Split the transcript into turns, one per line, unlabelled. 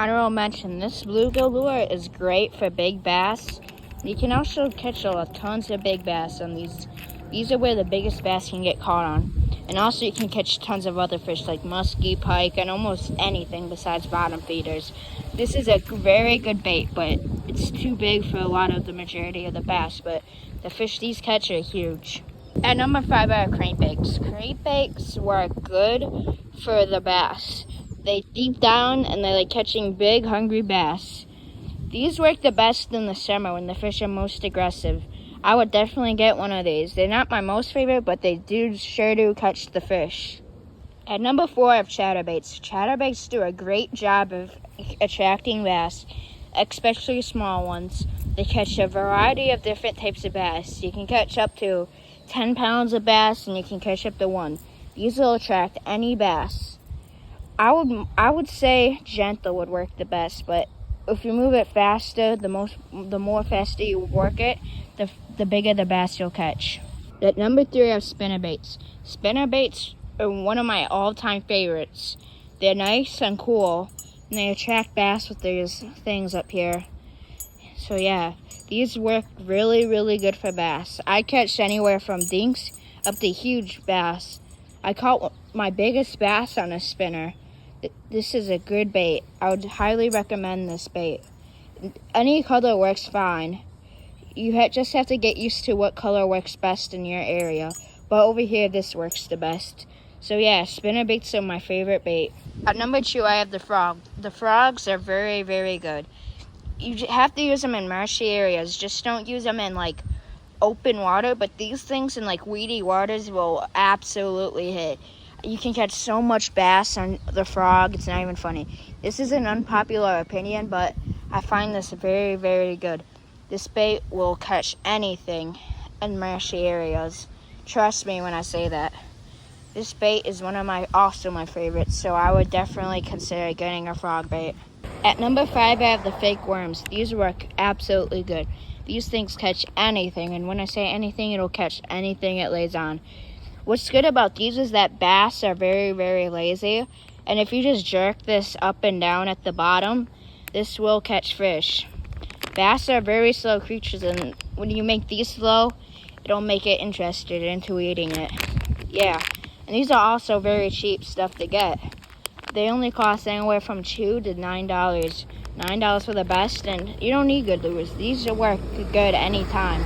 Honorable mention, this bluegill lure is great for big bass. You can also catch tons of big bass on these. These are where the biggest bass can get caught on. And also you can catch tons of other fish like muskie, pike, and almost anything besides bottom feeders. This is a very good bait, but it's too big for a lot of the majority of the bass, but the fish these catch are huge. At number 5 are crankbaits. Crankbaits work good for the bass. They deep down and they like catching big, hungry bass. These work the best in the summer when the fish are most aggressive. I would definitely get one of these. They're not my most favorite, but they sure do catch the fish. At number 4 I have chatterbaits. Chatterbaits do a great job of attracting bass, especially small ones. They catch a variety of different types of bass. You can catch up to 10 pounds of bass, and you can catch up to 1. These will attract any bass. I would say gentle would work the best, but if you move it faster, the more faster you work it, the bigger the bass you'll catch. At number 3 I have spinnerbaits. Spinnerbaits are one of my all-time favorites. They're nice and cool, and they attract bass with these things up here. So yeah, these work really, really good for bass. I catch anywhere from dinks up to huge bass. I caught my biggest bass on a spinner. This is a good bait. I would highly recommend this bait. Any color works fine. You just have to get used to what color works best in your area. But over here, this works the best. So yeah, spinnerbaits are my favorite bait. At number 2, I have the frog. The frogs are very, very good. You have to use them in marshy areas. Just don't use them in like open water. But these things in like weedy waters will absolutely hit. You can catch so much bass on the frog, it's not even funny. This is an unpopular opinion, but I find this very, very good. This bait will catch anything in marshy areas. Trust me when I say that. This bait is also my favorites, so I would definitely consider getting a frog bait. At number 5, I have the fake worms. These work absolutely good. These things catch anything, and when I say anything, it'll catch anything it lays on. What's good about these is that bass are very, very lazy. And if you just jerk this up and down at the bottom, this will catch fish. Bass are very slow creatures, and when you make these slow, it'll make it interested into eating it. Yeah, and these are also very cheap stuff to get. They only cost anywhere from $2 to $9. $9 for the best, and you don't need good lures. These will work good anytime.